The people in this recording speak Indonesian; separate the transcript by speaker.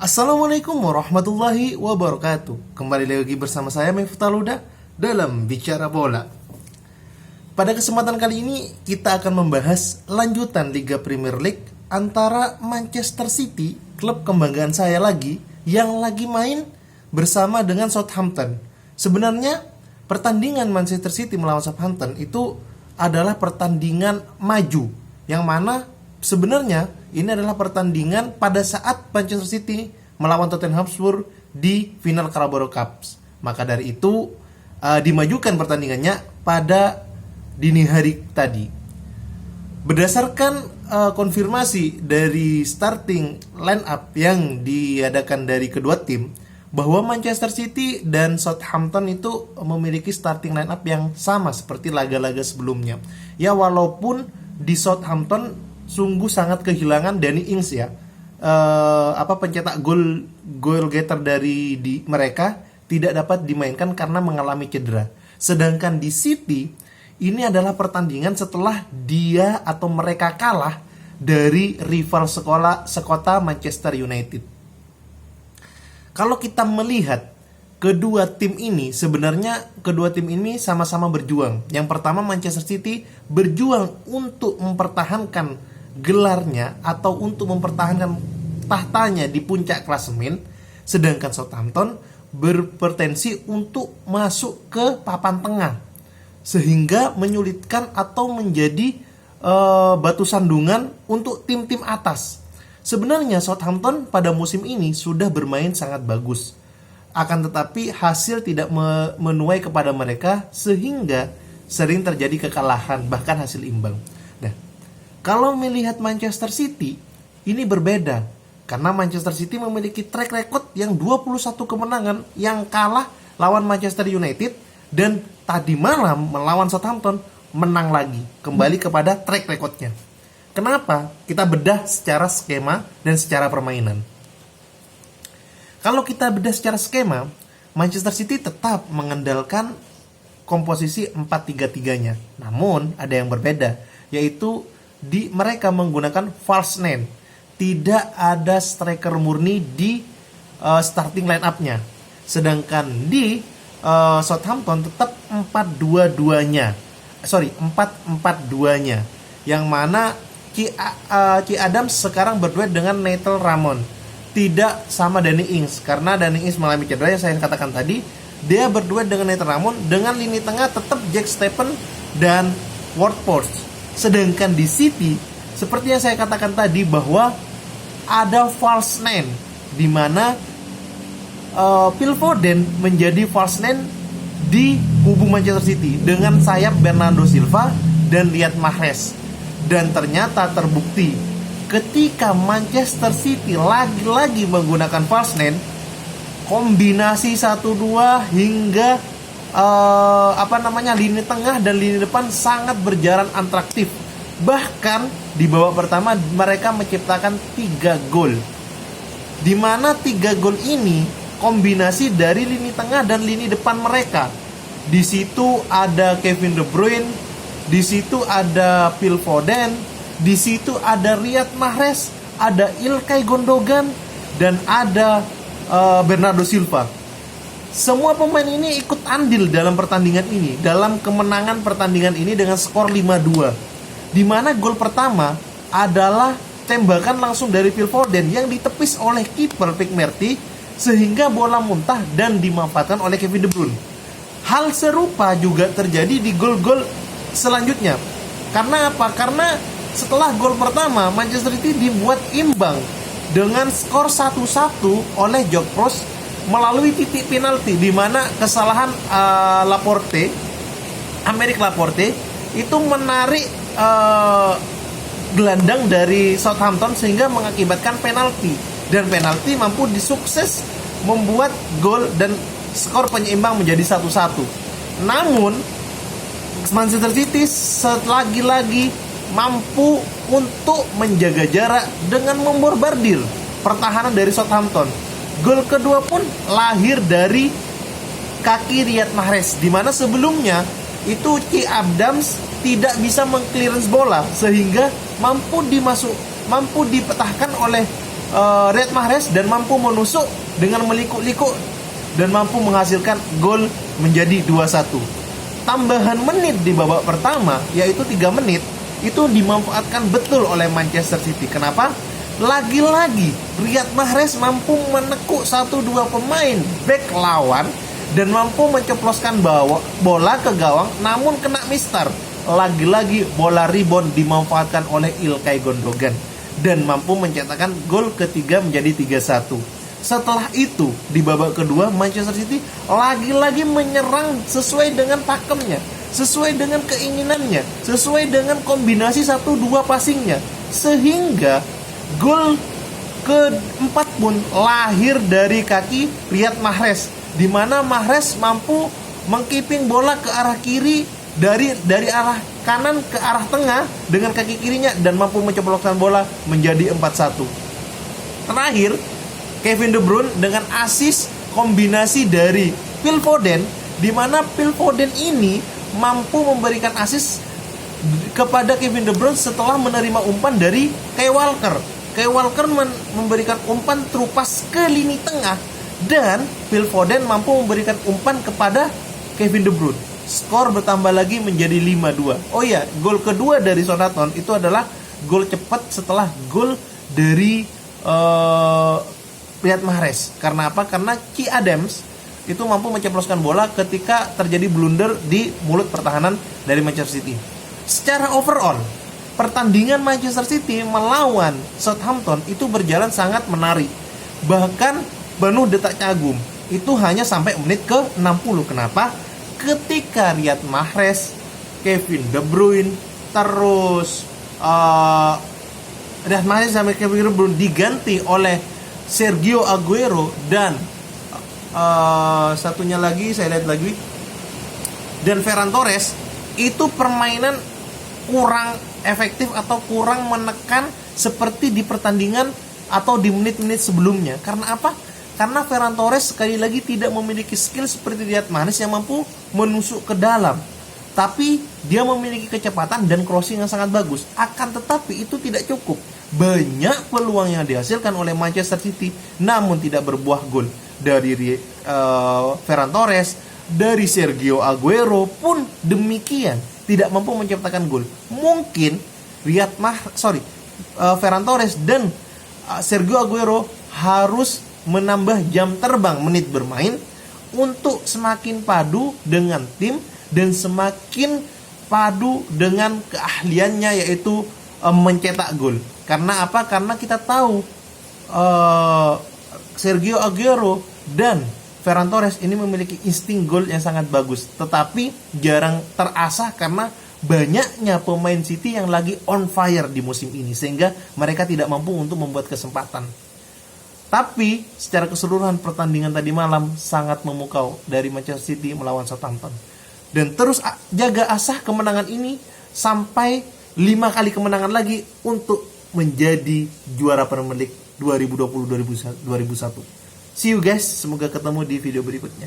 Speaker 1: Assalamualaikum warahmatullahi wabarakatuh. Kembali lagi bersama saya Miftah Huda dalam Bicara Bola. Pada kesempatan kali ini kita akan membahas lanjutan Liga Premier League antara Manchester City, klub kebanggaan saya lagi, yang lagi main bersama dengan Southampton. Sebenarnya pertandingan Manchester City melawan Southampton itu adalah pertandingan maju, yang mana sebenarnya ini adalah pertandingan pada saat Manchester City melawan Tottenham Hotspur di final Carabao Cup. Maka dari itu dimajukan pertandingannya pada dini hari tadi. Berdasarkan konfirmasi dari starting line up yang diadakan dari kedua tim, bahwa Manchester City dan Southampton itu memiliki starting line up yang sama seperti laga-laga sebelumnya. Ya, walaupun di Southampton sungguh sangat kehilangan Danny Ings ya, pencetak goal getter dari mereka tidak dapat dimainkan karena mengalami cedera. Sedangkan di City ini adalah pertandingan setelah dia atau mereka kalah dari rival sekota Manchester United. Kalau kita melihat kedua tim ini, sebenarnya kedua tim ini sama-sama berjuang. Yang pertama, Manchester City berjuang untuk mempertahankan gelarnya atau untuk mempertahankan tahtanya di puncak klasemen, sedangkan Southampton berpotensi untuk masuk ke papan tengah sehingga menyulitkan atau menjadi batu sandungan untuk tim-tim atas. Sebenarnya Southampton pada musim ini sudah bermain sangat bagus, akan tetapi hasil tidak menuai kepada mereka sehingga sering terjadi kekalahan, bahkan hasil imbang. Kalau melihat Manchester City, ini berbeda. Karena Manchester City memiliki track record yang 21 kemenangan yang kalah lawan Manchester United. Dan tadi malam melawan Southampton menang lagi. Kembali kepada track recordnya. Kenapa? Kita bedah secara skema dan secara permainan. Kalau kita bedah secara skema, Manchester City tetap mengandalkan komposisi 4-3-3-nya. Namun ada yang berbeda, yaitu mereka menggunakan false nine. Tidak ada striker murni di starting line up-nya. Sedangkan di Southampton tetap 4-4-2-nya. Yang mana Ki Adams sekarang berduet dengan Nathan Ramon. Tidak sama Danny Ings, karena Danny Ings mengalami cedera yang saya katakan tadi. Dia berduet dengan Nathan Ramon. Dengan lini tengah tetap Jack Steffen dan Ward-Prowse. Sedangkan di City, seperti yang saya katakan tadi, bahwa ada false nine, di mana Phil Foden menjadi false nine di kubu Manchester City dengan sayap Bernardo Silva dan Riyad Mahrez. Dan ternyata terbukti ketika Manchester City lagi-lagi menggunakan false nine, kombinasi 1-2 hingga lini tengah dan lini depan sangat berjalan atraktif. Bahkan di babak pertama mereka menciptakan 3 gol, di mana 3 gol ini kombinasi dari lini tengah dan lini depan mereka. Di situ ada Kevin De Bruyne, di situ ada Phil Foden, di situ ada Riyad Mahrez, ada Ilkay Gundogan, dan ada Bernardo Silva. Semua pemain ini ikut andil dalam pertandingan ini, dalam kemenangan pertandingan ini dengan skor 5-2. Di mana gol pertama adalah tembakan langsung dari Phil Foden yang ditepis oleh kiper Vic Merti sehingga bola muntah dan dimanfaatkan oleh Kevin De Bruyne. Hal serupa juga terjadi di gol-gol selanjutnya. Karena apa? Karena setelah gol pertama Manchester City dibuat imbang dengan skor 1-1 oleh Joe Prost melalui titik penalti, di mana kesalahan Aymeric Laporte itu menarik gelandang dari Southampton sehingga mengakibatkan penalti, dan penalti mampu disukses membuat gol dan skor penyeimbang menjadi 1-1. Namun Manchester City lagi-lagi mampu untuk menjaga jarak dengan membombardir pertahanan dari Southampton. Gol kedua pun lahir dari kaki Riyad Mahrez, di mana sebelumnya itu Ki Adams tidak bisa mengclearance bola sehingga mampu dipetahkan oleh Riyad Mahrez dan mampu menusuk dengan meliku-liku dan mampu menghasilkan gol menjadi 2-1. Tambahan menit di babak pertama, yaitu 3 menit, itu dimanfaatkan betul oleh Manchester City. Kenapa? Lagi-lagi Riyad Mahrez mampu menekuk 1-2 pemain back lawan dan mampu menceploskan bola ke gawang, namun kena mister. Lagi-lagi bola rebound dimanfaatkan oleh Ilkay Gundogan dan mampu mencetakkan gol ketiga menjadi 3-1. Setelah itu di babak kedua Manchester City lagi-lagi menyerang sesuai dengan pakemnya, sesuai dengan keinginannya, sesuai dengan kombinasi 1-2 passingnya, sehingga gol keempat pun lahir dari kaki Riyad Mahrez, di mana Mahrez mampu mengkiping bola ke arah kiri dari arah kanan ke arah tengah dengan kaki kirinya dan mampu menceplokkan bola menjadi 4-1. Terakhir, Kevin De Bruyne dengan assist kombinasi dari Phil Foden, di mana Phil Foden ini mampu memberikan assist kepada Kevin De Bruyne setelah menerima umpan dari Kyle Walker. Kyle Walker memberikan umpan terupas ke lini tengah dan Phil Foden mampu memberikan umpan kepada Kevin De Bruyne. Skor bertambah lagi menjadi 5-2. Oh ya, gol kedua dari Southampton itu adalah gol cepat setelah gol dari Riyad Mahrez. Karena apa? Karena Ki Adams itu mampu menceploskan bola ketika terjadi blunder di mulut pertahanan dari Manchester City. Secara overall, pertandingan Manchester City melawan Southampton itu berjalan sangat menarik. Bahkan penuh detak kagum. Itu hanya sampai menit ke 60. Kenapa? Ketika Riyad Mahrez, Kevin De Bruyne, terus Riyad Mahrez sampai Kevin De Bruyne diganti oleh Sergio Aguero dan satunya lagi saya lihat lagi dan Ferran Torres, itu permainan kurang efektif atau kurang menekan seperti di pertandingan atau di menit-menit sebelumnya. Karena apa? Karena Ferran Torres sekali lagi tidak memiliki skill seperti Riyad Mahrez yang mampu menusuk ke dalam. Tapi dia memiliki kecepatan dan crossing yang sangat bagus. Akan tetapi itu tidak cukup. Banyak peluang yang dihasilkan oleh Manchester City namun tidak berbuah gol. Dari Ferran Torres, dari Sergio Aguero pun demikian, tidak mampu menciptakan gol. Mungkin Ferran Torres dan Sergio Aguero harus menambah jam terbang menit bermain untuk semakin padu dengan tim dan semakin padu dengan keahliannya, yaitu mencetak gol. Karena apa? Karena kita tahu Sergio Aguero dan Ferran Torres ini memiliki insting gol yang sangat bagus, tetapi jarang terasah karena banyaknya pemain City yang lagi on fire di musim ini, sehingga mereka tidak mampu untuk membuat kesempatan. Tapi secara keseluruhan pertandingan tadi malam sangat memukau dari Manchester City melawan Southampton. Dan terus jaga asah kemenangan ini sampai 5 kali kemenangan lagi untuk menjadi juara Premier League 2020-2021. See you guys, semoga ketemu di video berikutnya.